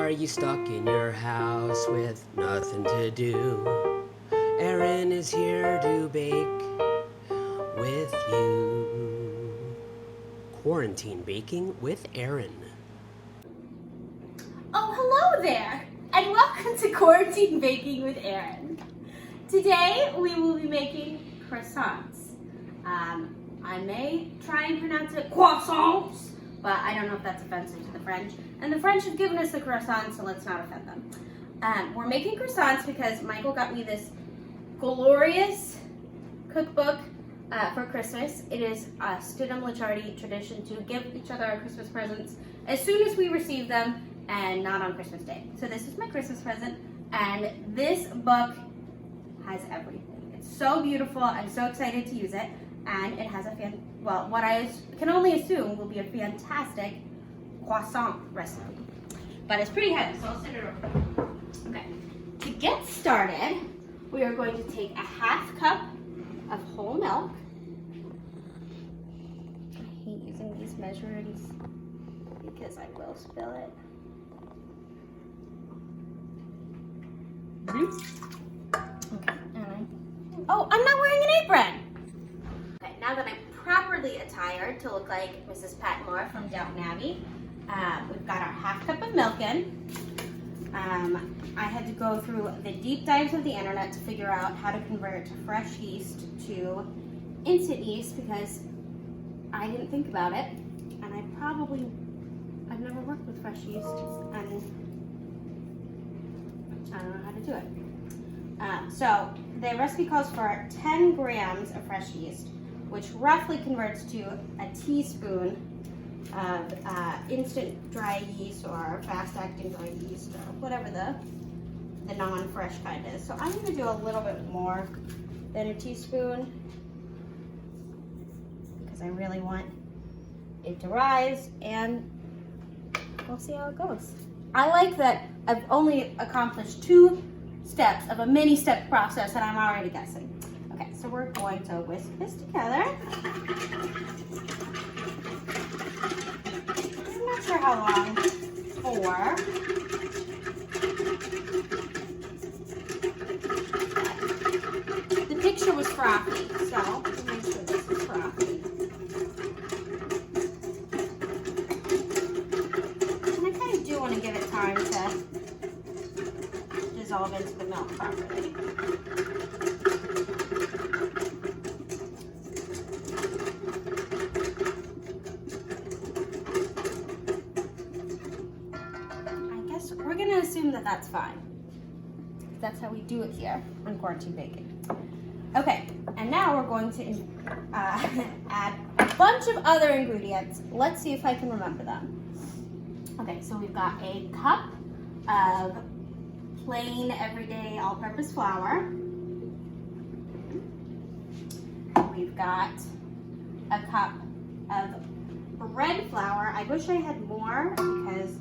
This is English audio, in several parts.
Are you stuck in your house with nothing to do? Erin is here to bake with you. Quarantine Baking with Erin. Oh, hello there, and welcome to Quarantine Baking with Erin. Today we will be making croissants. I may try and pronounce it croissants, but I don't know if that's offensive to the French. And the French have given us the croissants, so let's not offend them. We're making croissants because Michael got me this glorious cookbook for Christmas. It is a Studem Lichardi tradition to give each other our Christmas presents as soon as we receive them and not on Christmas Day. So this is my Christmas present, and this book has everything. It's so beautiful. I'm so excited to use it, and it has what I can only assume will be a fantastic croissant recipe. But it's pretty heavy, so I'll send it over. Okay, to get started, we are going to take a half cup of whole milk. I hate using these measurements because I will spill it. Okay, oh, I'm not wearing an apron! Okay, now that I'm properly attired to look like Mrs. Patmore from Downton Abbey, we've got our half cup of milk in. I had to go through the deep dives of the internet to figure out how to convert fresh yeast to instant yeast because I didn't think about it, and I've never worked with fresh yeast, and I don't know how to do it. So the recipe calls for 10 grams of fresh yeast, which roughly converts to a teaspoon of instant dry yeast or fast-acting dry yeast or whatever the non-fresh kind is. So I'm going to do a little bit more than a teaspoon because I really want it to rise, and we'll see how it goes. I like that I've only accomplished 2 steps of a mini-step process and I'm already guessing. Okay, so we're going to whisk this together. I'm not sure how long for. The picture was frothy, so we'll make sure this is frothy. And I kind of do want to give it time to dissolve into the milk properly. I guess we're going to assume that that's fine. That's how we do it here on Quarantine Baking. Okay, and now we're going to add a bunch of other ingredients. Let's see if I can remember them. Okay, so we've got a cup of plain, everyday, all-purpose flour. We've got a cup of bread flour. I wish I had more because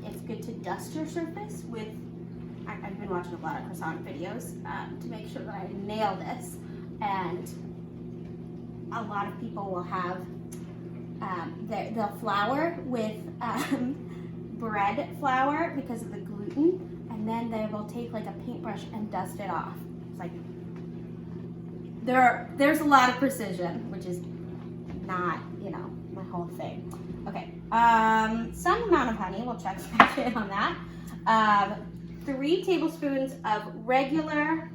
it's good to dust your surface with. I've been watching a lot of croissant videos to make sure that I nail this, and a lot of people will have the flour with bread flour because of the gluten, and then they will take like a paintbrush and dust it off. It's like there's a lot of precision, which is not, my whole thing. Okay, some amount of honey, we'll check back in on that. 3 tablespoons of regular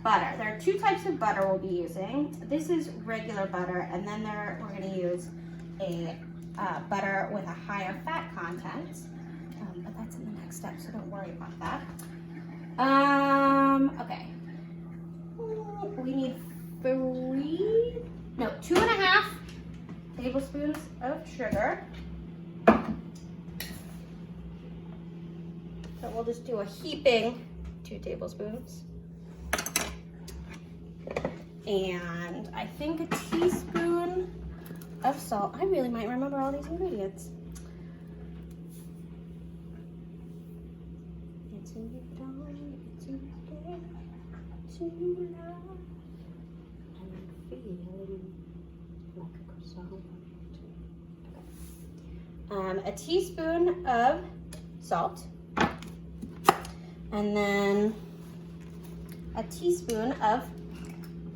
butter. There are 2 types of butter we'll be using. This is regular butter, and then we're going to use a butter with a higher fat content. But that's in the next step, so don't worry about that. Okay. We need 2.5 tablespoons of sugar. So we'll just do a heaping 2 tablespoons. And I think a teaspoon of salt. I really might remember all these ingredients. It's a dawn, it's a day, to love. I'm feeling like a croissant. Okay. A teaspoon of salt. And then a teaspoon of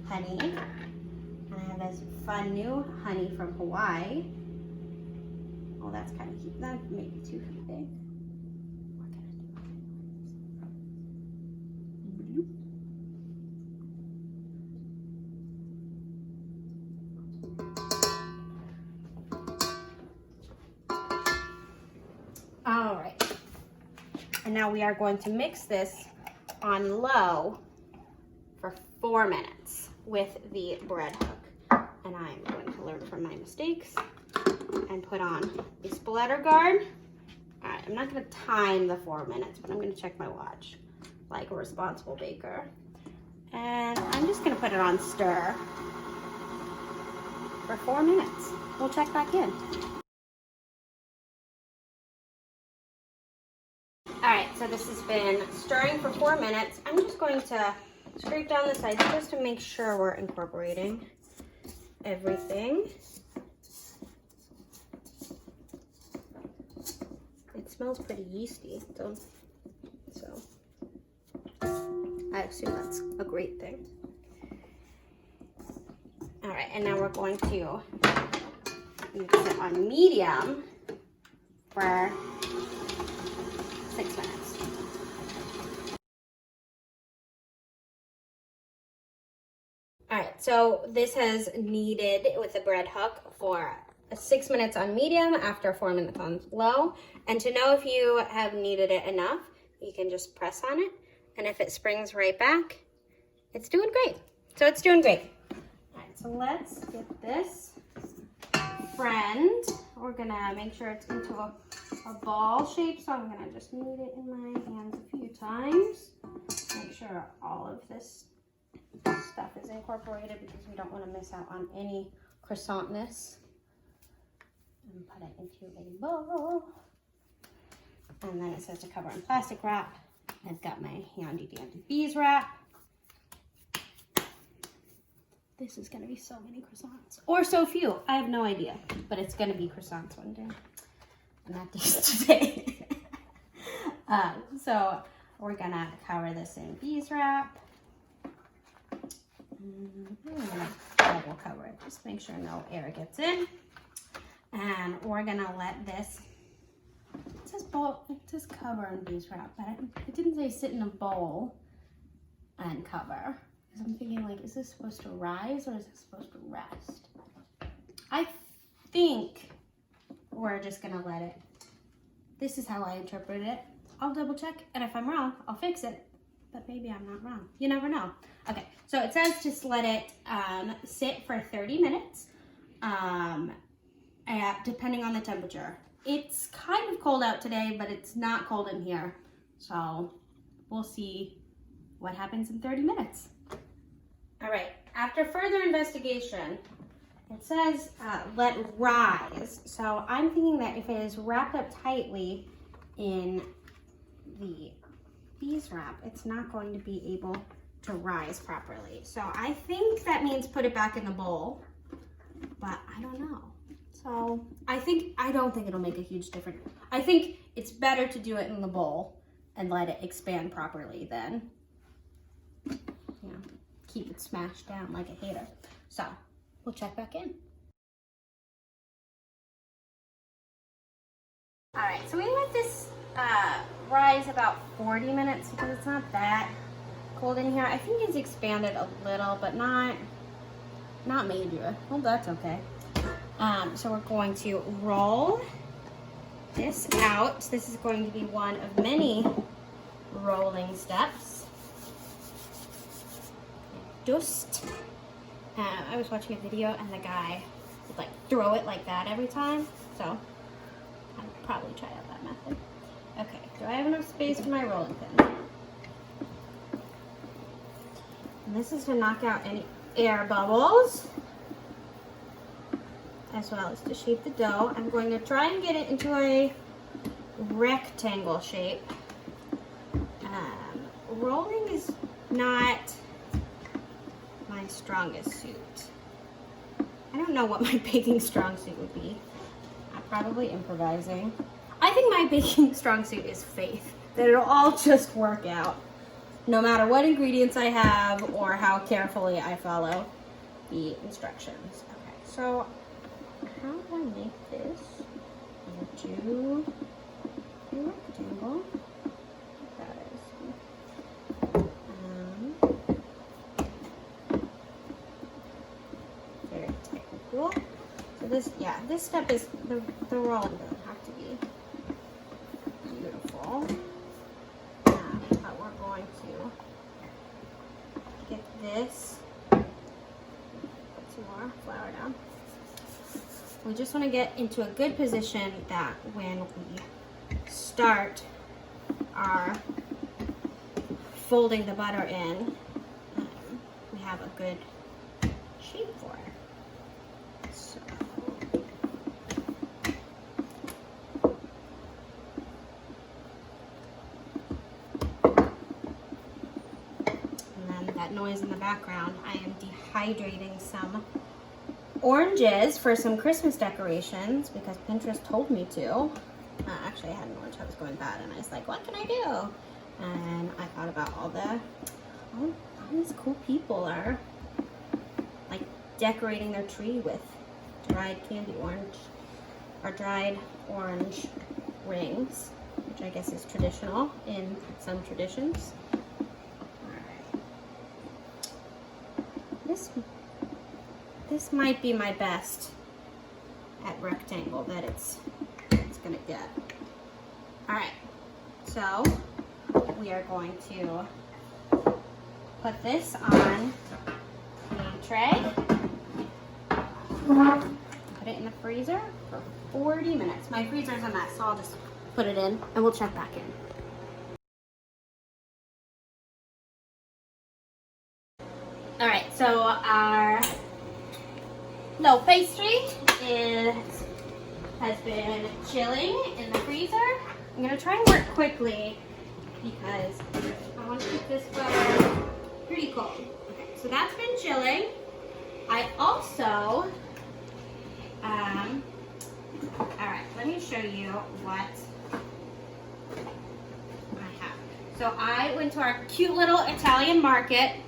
honey. And I have this fun new honey from Hawaii. Oh, that's kind of cute. That may be too big. What can I do? All right. And now we are going to mix this on low for 4 minutes with the bread hook. And I'm going to learn from my mistakes and put on a splatter guard. All right, I'm not gonna time the 4 minutes, but I'm gonna check my watch like a responsible baker. And I'm just gonna put it on stir for 4 minutes. We'll check back in. All right, so this has been stirring for 4 minutes. I'm just going to scrape down the sides just to make sure we're incorporating everything. It smells pretty yeasty, so I assume that's a great thing. All right, and now we're going to mix it on medium for 6 minutes. All right, so this has kneaded with the bread hook for 6 minutes on medium after 4 minutes on low. And to know if you have kneaded it enough, you can just press on it. And if it springs right back, it's doing great. So it's doing great. All right, so let's get this friend. We're gonna make sure it's into a ball shape. So I'm gonna just knead it in my hands a few times. Make sure all of this stuff is incorporated because we don't want to miss out on any croissantness. And put it into a bowl. And then it says to cover in plastic wrap. I've got my handy dandy bees wrap. This is gonna be so many croissants. Or so few, I have no idea. But it's gonna be croissants one day. And not these today. So we're gonna cover this in bees wrap. I'm gonna double cover it, just make sure no air gets in. And we're gonna let this, it says bowl, it says cover in bees wrap, but it didn't say sit in a bowl and cover. Because I'm thinking like, is this supposed to rise or is it supposed to rest? I think we're just gonna let it, this is how I interpret it. I'll double check, and if I'm wrong, I'll fix it. But maybe I'm not wrong. You never know. Okay, so it says just let it sit for 30 minutes, depending on the temperature. It's kind of cold out today, but it's not cold in here. So we'll see what happens in 30 minutes. All right, after further investigation, it says let rise. So I'm thinking that if it is wrapped up tightly in the bees wrap, it's not going to be able to rise properly. So I think that means put it back in the bowl, but I don't know. So I don't think it'll make a huge difference. I think it's better to do it in the bowl and let it expand properly than, you know, keep it smashed down like a hater. So we'll check back in. All right, so we let this rise about 40 minutes because it's not that cold in here. I think it's expanded a little, but not major. Well, that's okay. So we're going to roll this out. This is going to be one of many rolling steps. Just, I was watching a video and the guy would like throw it like that every time. So I'll probably try out that method. Okay, do I have enough space for my rolling pin? And this is to knock out any air bubbles, as well as to shape the dough. I'm going to try and get it into a rectangle shape. Rolling is not my strongest suit. I don't know what my baking strong suit would be. I'm probably improvising. I think my baking strong suit is faith. that it'll all just work out, no matter what ingredients I have or how carefully I follow the instructions. Okay, so how do I make this into a rectangle? That is. Very technical. So this step is the rolling doesn't have to be beautiful. But we're going to get this. Put some more flour down. We just want to get into a good position that when we start our folding the butter in, we have a good shape for it. So, and then that noise in the background, I am dehydrating some oranges for some Christmas decorations because Pinterest told me to. Actually, I had an orange that was going bad, and I was like, what can I do? And I thought about all these cool people are like decorating their tree with dried candy orange or dried orange rings, which I guess is traditional in some traditions. All right. This might be my best at rectangle that it's gonna get. All right, so we are going to put this on the tray, put it in the freezer for 40 minutes. My freezer's a mess, so I'll just put it in and we'll check back in. All right, so our loaf pastry has been chilling in the freezer. I'm gonna try and work quickly because I want to keep this butter pretty cold. Okay, so that's been chilling. I also, all right, let me show you what I have. So I went to our cute little Italian market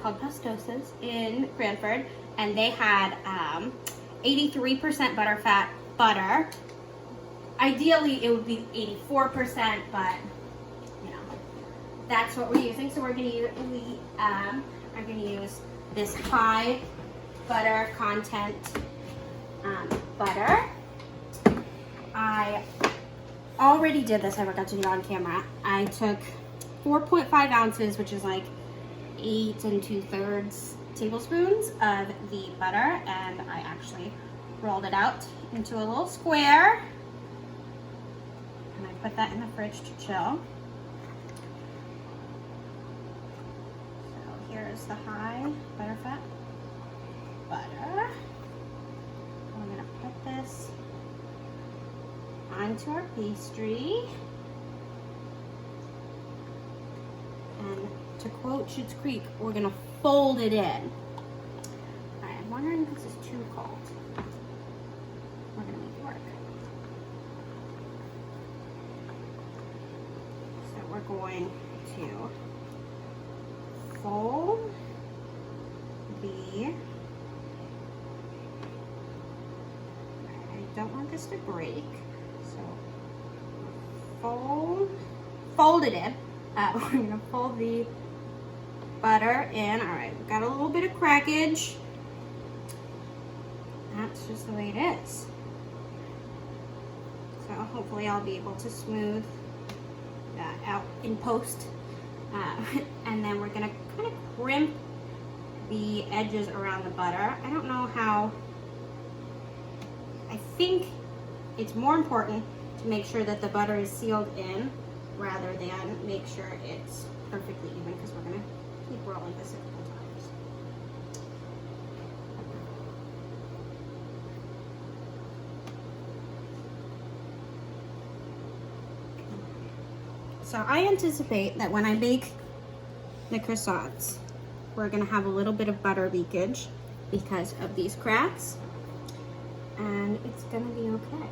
called Pastosas in Cranford, and they had 83% butterfat butter. Ideally, it would be 84%, but you know, that's what we're using. So we're gonna use this high butter content butter. I already did this. I forgot to do it on camera. I took 4.5 ounces, which is like 8 2/3 tablespoons of the butter, and I actually rolled it out into a little square, and I put that in the fridge to chill. So here's the high butterfat butter. I'm gonna put this onto our pastry, and to quote Schitt's Creek, we're gonna fold it in. All right, I'm wondering if this is too cold. We're gonna make it work. So we're going to fold I don't want this to break, so fold it in. We're gonna fold the butter in. All right, we've got a little bit of crackage. That's just the way it is. So hopefully I'll be able to smooth that out in post. And then we're gonna kind of crimp the edges around the butter. I don't know how, I think it's more important to make sure that the butter is sealed in rather than make sure it's perfectly even, because we're gonna keep rolling this a couple times. So I anticipate that when I bake the croissants, we're gonna have a little bit of butter leakage because of these cracks, and it's gonna be okay.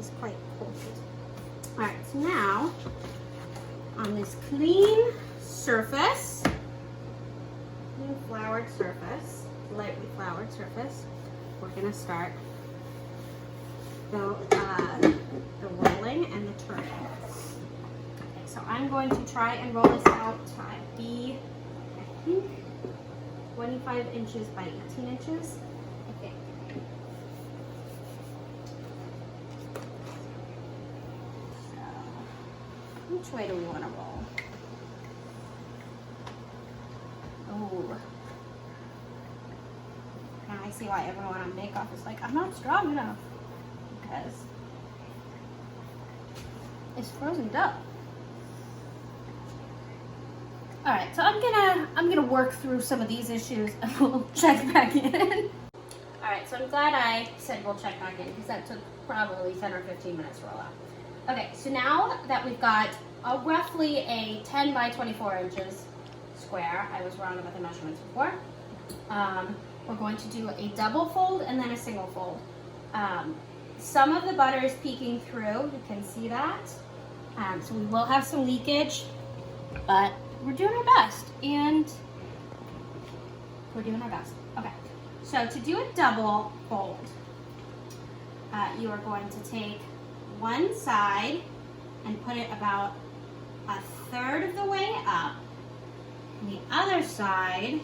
is quite cold. All right, so now on this clean surface, clean floured surface, lightly floured surface, we're gonna start the rolling and the turning. Okay, so I'm going to try and roll this out to be, I think, 25 inches by 18 inches. Okay. So, which way do we want to roll? Oh. Now I see why everyone on Bake Off is like, I'm not strong enough. Because it's frozen dough. All right, so I'm gonna work through some of these issues and we'll check back in. All right, so I'm glad I said we'll check back in because that took probably 10 or 15 minutes to roll out. Okay, so now that we've got roughly a 10 by 24 inches square, I was wrong about the measurements before. We're going to do a double fold and then a single fold. Some of the butter is peeking through, you can see that. So we will have some leakage, but we're doing our best, and we're doing our best. Okay, so to do a double fold, you are going to take one side and put it about a third of the way up. And the other side,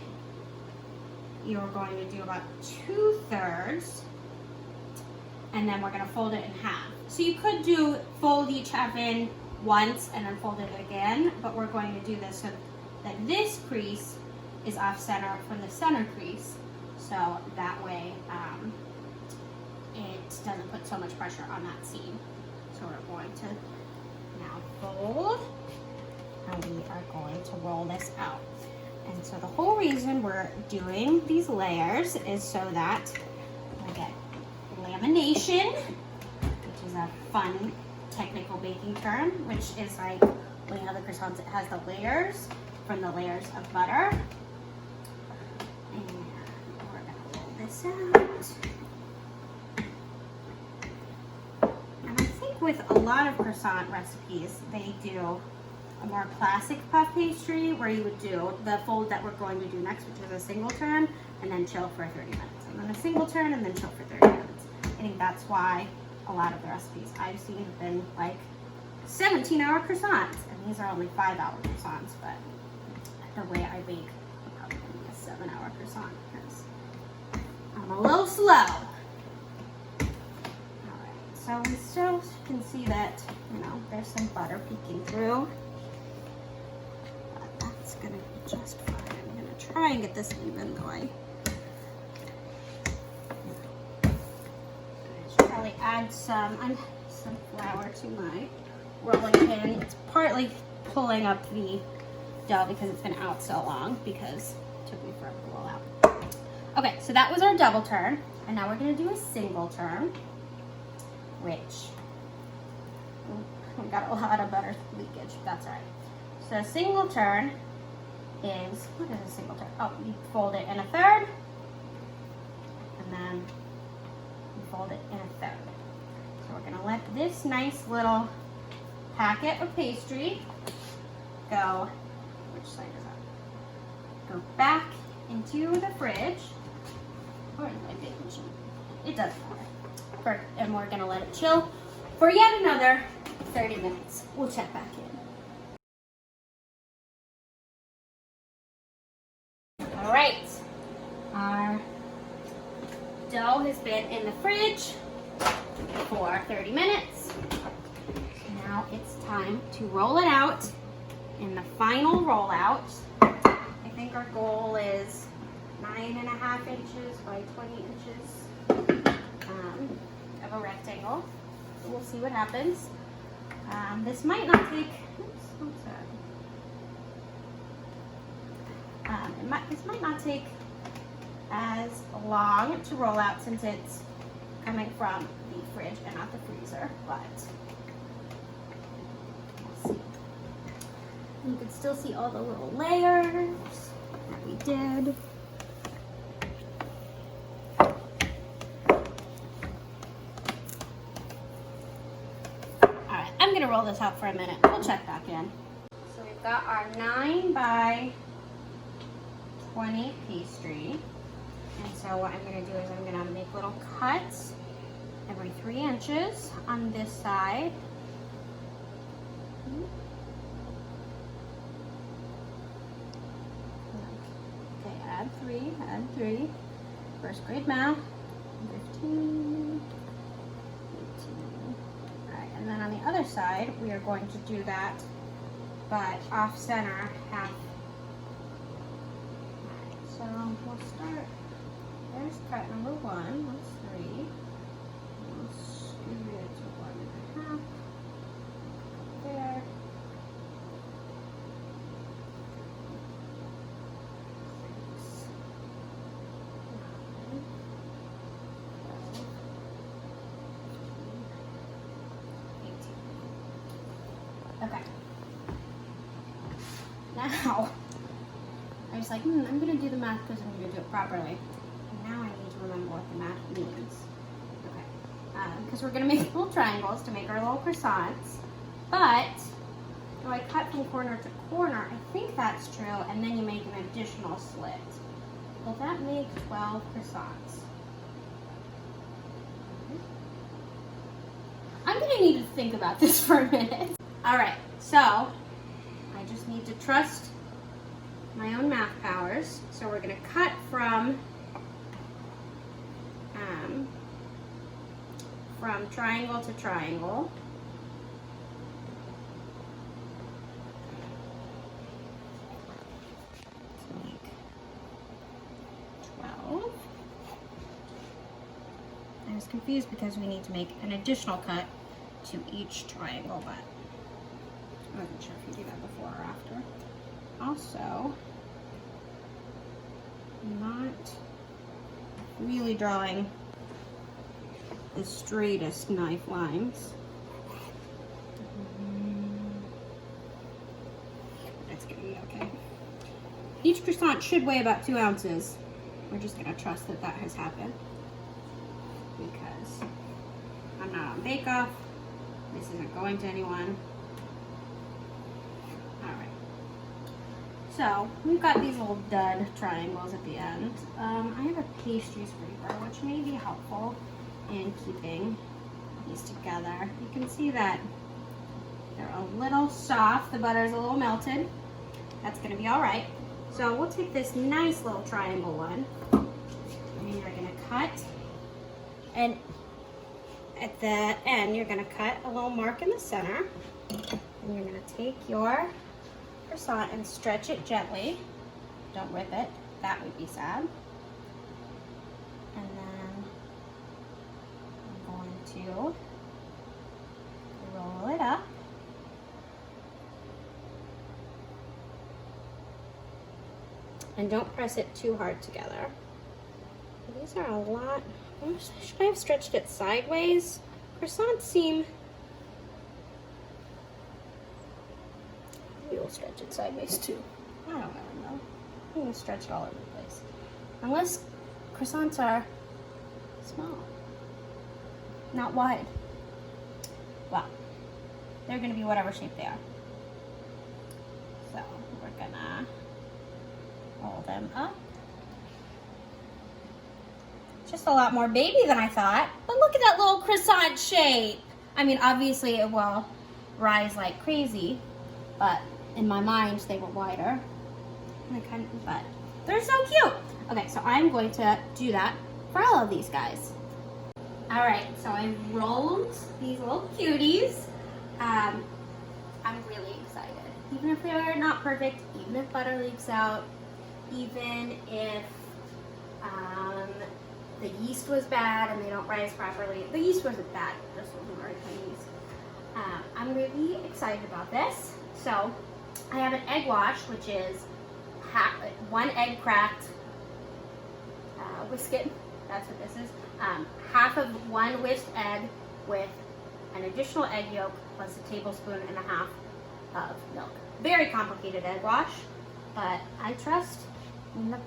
you're going to do about 2/3, and then we're going to fold it in half. So you could fold each half in once and then fold it again, but we're going to do this so that this crease is off center from the center crease, so that way it doesn't put so much pressure on that seam. So we're going to now fold, and we are going to roll this out. And so the whole reason we're doing these layers is so that we get lamination, which is a fun technical baking term, which is like when you have the croissants, it has the layers from the layers of butter. And we're gonna roll this out. And I think with a lot of croissant recipes, they do a more classic puff pastry where you would do the fold that we're going to do next, which is a single turn, and then chill for 30 minutes. And then a single turn and then chill for 30 minutes. I think that's why a lot of the recipes I've seen have been like 17-hour croissants. And these are only 5-hour croissants, but the way I bake, I'm probably gonna be a 7-hour croissant because I'm a little slow. All right, so we still can see that, you know, there's some butter peeking through. But that's gonna be just fine. I'm gonna try and get this even though I should probably add some flour to my rolling pin. It's partly pulling up the dough because it's been out so long because it took me forever to roll out. Okay, so that was our double turn, and now we're gonna do a single turn, which we got a lot of butter leakage. That's all right. So a single turn is, what is a single turn? Oh, you fold it in a third, and then you fold it in a third. So we're gonna let this nice little packet of pastry go, which side is that? Go back into the fridge, or in my baking machine. It doesn't matter. And we're gonna let it chill for yet another 30 minutes. We'll check back in. All right, our dough has been in the fridge for 30 minutes. Now it's time to roll it out in the final rollout. I think our goal is 9.5 inches by 20 inches of a rectangle. So we'll see what happens. This might not take, this might not take as long to roll out since it's coming from the fridge and not the freezer, but we'll see. You can still see all the little layers that we did. I'm gonna roll this out for a minute. We'll check back in. So we've got our 9 by 20 pastry. And so what I'm gonna do is I'm gonna make little cuts every 3 inches on this side. Okay, add 3. First grade math, 15, 18. All right, and then on the other side, we are going to do that, but off center, half. All right, so we'll start, there's cut number 1, that's 3. We'll scoot it to 1.5, there. 18. Okay. Now, I was like, I'm going to do the math because I'm going to do it properly. And now I need to remember what the math means. Okay. Because we're going to make little triangles to make our little croissants. But, if I cut from corner to corner, I think that's true, and then you make an additional slit. Will that make 12 croissants? I'm going to need to think about this for a minute. Alright, so I just need to trust my own math powers. So we're going to cut from triangle to triangle. To make 12. I was confused because we need to make an additional cut to each triangle, but I wasn't sure if you do that before or after. Also, not really drawing the straightest knife lines. That's gonna be okay. Each croissant should weigh about 2 ounces. We're just gonna trust that that has happened because I'm not on Bake Off. This isn't going to anyone. Alright. So, we've got these little dud triangles at the end. I have a pastry scraper, which may be helpful in keeping these together. You can see that they're a little soft. The butter is a little melted. That's going to be alright. So, we'll take this nice little triangle one. And you're going to cut. And at the end, you're going to cut a little mark in the center. And you're going to take your croissant and stretch it gently. Don't rip it. That would be sad. And then I'm going to roll it up. And don't press it too hard together. These are a lot. Should I have stretched it sideways? Croissants seem... Maybe we'll stretch it sideways too. I don't really know. I'm going to stretch it all over the place. Unless croissants are small, not wide. Well, they're going to be whatever shape they are. So we're going to roll them up. Just a lot more baby than I thought. But look at that little croissant shape. I mean, obviously it will rise like crazy, but in my mind they were wider. But they're so cute. Okay, so I'm going to do that for all of these guys. All right, so I rolled these little cuties. I'm really excited. Even if they're not perfect, even if butter leaks out, even if the yeast was bad and they don't rise properly. The yeast wasn't bad, this wasn't very good yeast. I'm really excited about this. So I have an egg wash, which is 1 egg cracked, whisk it, that's what this is. Half of 1 whisked egg with an additional egg yolk plus a tablespoon and a half of milk. Very complicated egg wash, but I trust the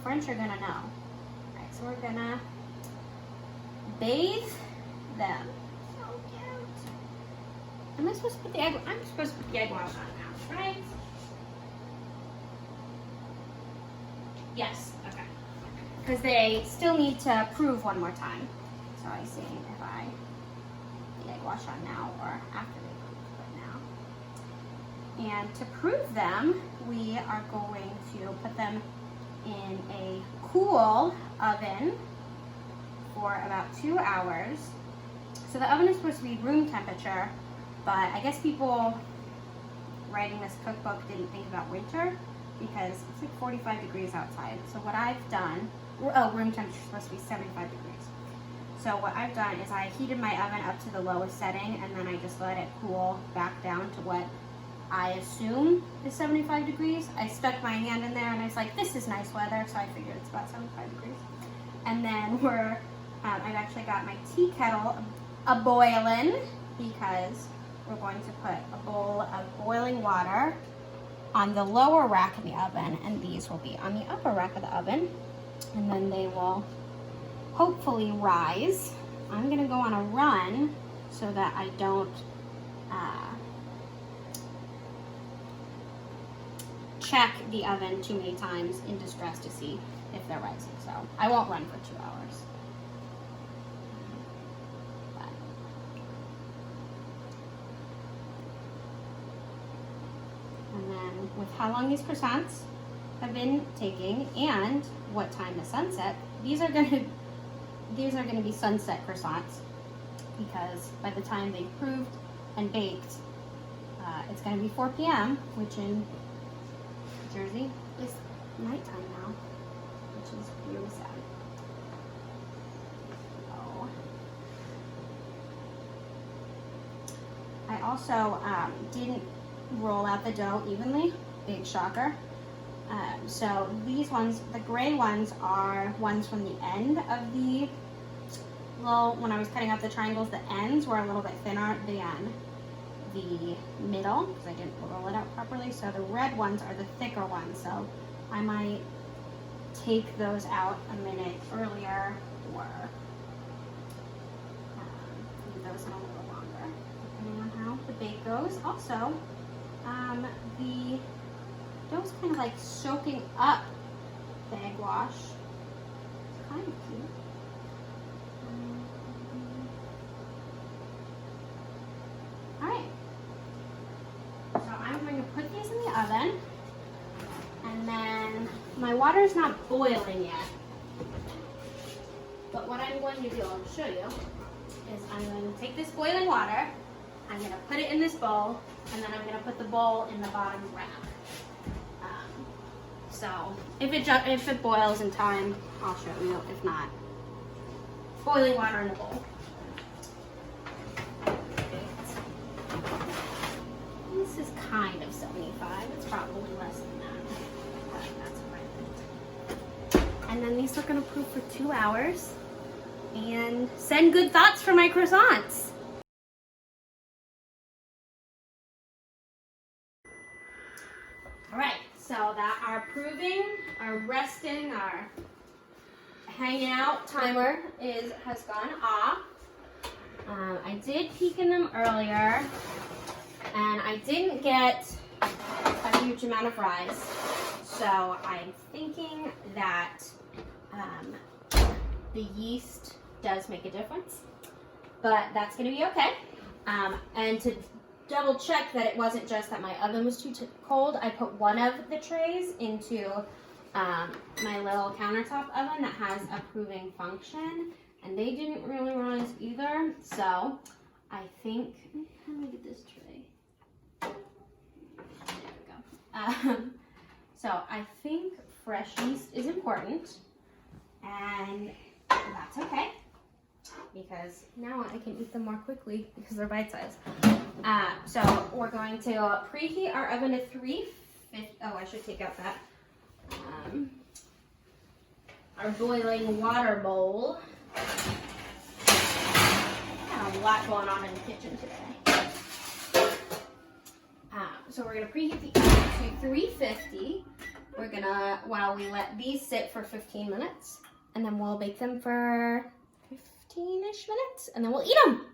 French are gonna know. Alright, so we're gonna bathe them. So cute. Am I supposed to put the egg? I'm supposed to put the egg wash on now, right? Yes. Okay. Because they still need to prove one more time. So I see if I put the egg wash on now or after they prove it now. And to prove them, we are going to put them in a cool oven for about 2 hours. So the oven is supposed to be room temperature, but I guess people writing this cookbook didn't think about winter because it's like 45 degrees outside. So what I've done, room temperature is supposed to be 75 degrees. So what I've done is I heated my oven up to the lowest setting and then I just let it cool back down to what I assume is 75 degrees. I stuck my hand in there and I was like, this is nice weather, so I figured it's about 75 degrees. And then I've actually got my tea kettle a-boiling because we're going to put a bowl of boiling water on the lower rack of the oven, and these will be on the upper rack of the oven, and then they will hopefully rise. I'm gonna go on a run so that I don't check the oven too many times in distress to see if they're rising. So I won't run for 2 hours. And then with how long these croissants have been taking and what time the sunset, these are gonna be sunset croissants because by the time they've proved and baked, it's gonna be 4 p.m., which in Jersey is nighttime now, which is really sad. So, I also didn't roll out the dough evenly, big shocker. So these ones, the gray ones, are ones from the end of the when I was cutting out the triangles, the ends were a little bit thinner than the middle because I didn't roll it out properly. So the red ones are the thicker ones. So I might take those out a minute earlier or leave those in a little longer, depending on how the bake goes. Also, the dough's kind of like soaking up the egg wash. It's kind of cute. Alright. So I'm going to put these in the oven. And then my water's not boiling yet. But what I'm going to do, I'll show you, is I'm going to take this boiling water, I'm going to put it in this bowl, and then I'm going to put the bowl in the bottom rack. So if it boils in time, I'll show you. If not, boiling water in the bowl. This is kind of 75. It's probably less than that. But that's right. And then these are going to proof for 2 hours and send good thoughts for my croissants. All right. So that our proving, our resting, our hanging out timer has gone off. I did peek in them earlier, and I didn't get a huge amount of rise. So I'm thinking that the yeast does make a difference, but that's going to be okay. And to double check that it wasn't just that my oven was too cold, I put one of the trays into my little countertop oven that has a proving function, and they didn't really rise either. So I think, let me get this tray. There we go. So I think fresh yeast is important, and that's okay, because now I can eat them more quickly because they're bite-sized. So we're going to preheat our oven to 350. Oh, I should take out that our boiling water bowl. Got a lot going on in the kitchen today. So we're gonna preheat the oven to 350. We're gonna, while we let these sit for 15 minutes, and then we'll bake them for 15-ish minutes, and then we'll eat them.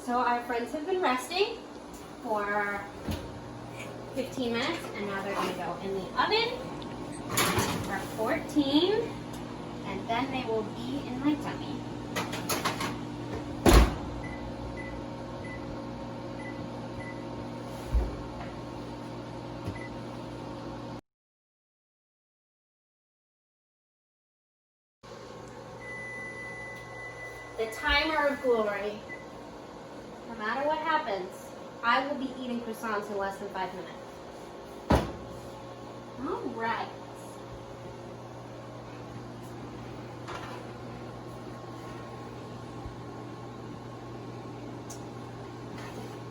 So our friends have been resting for 15 minutes, and now they're gonna go in the oven for 14, and then they will be in my tummy. The timer of glory. No matter what happens, I will be eating croissants in less than 5 minutes. All right.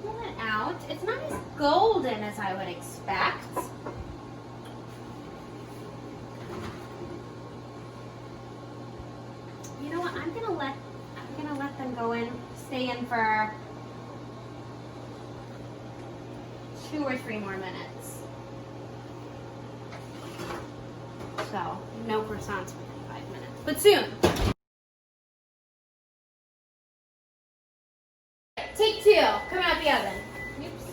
Pull it out. It's not as golden as I would expect. You know what? I'm gonna let them go in, stay in for 2 or 3 more minutes. So, no croissants within 5 minutes, but soon. Take 2, come out the oven. Oops.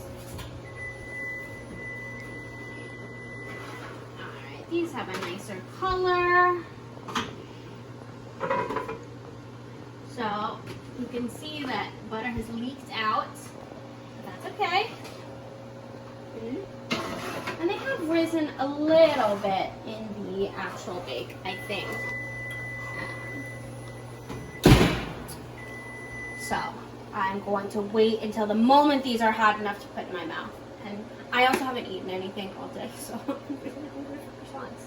Alright, these have a nicer color. So, you can see that butter has leaked out, but that's okay. And they have risen a little bit in the actual bake, I think. So, I'm going to wait until the moment these are hot enough to put in my mouth. And I also haven't eaten anything all day, so I'm really hungry for croissants.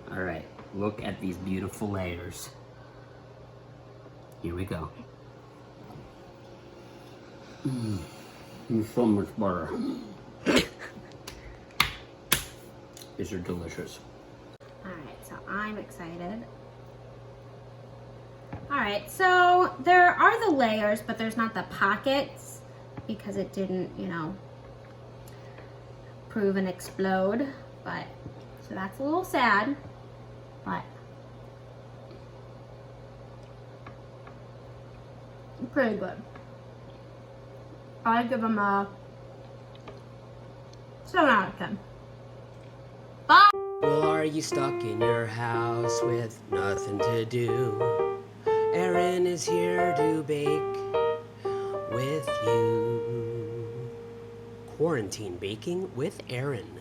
All right, look at these beautiful layers. Here we go. So much butter. These are delicious. All right, so I'm excited. All right, so there are the layers, but there's not the pockets because it didn't, prove and explode. But so that's a little sad, but pretty good. I give them a 7 out of 10. Bye. Well, are you stuck in your house with nothing to do? Erin is here to bake with you. Quarantine baking with Erin.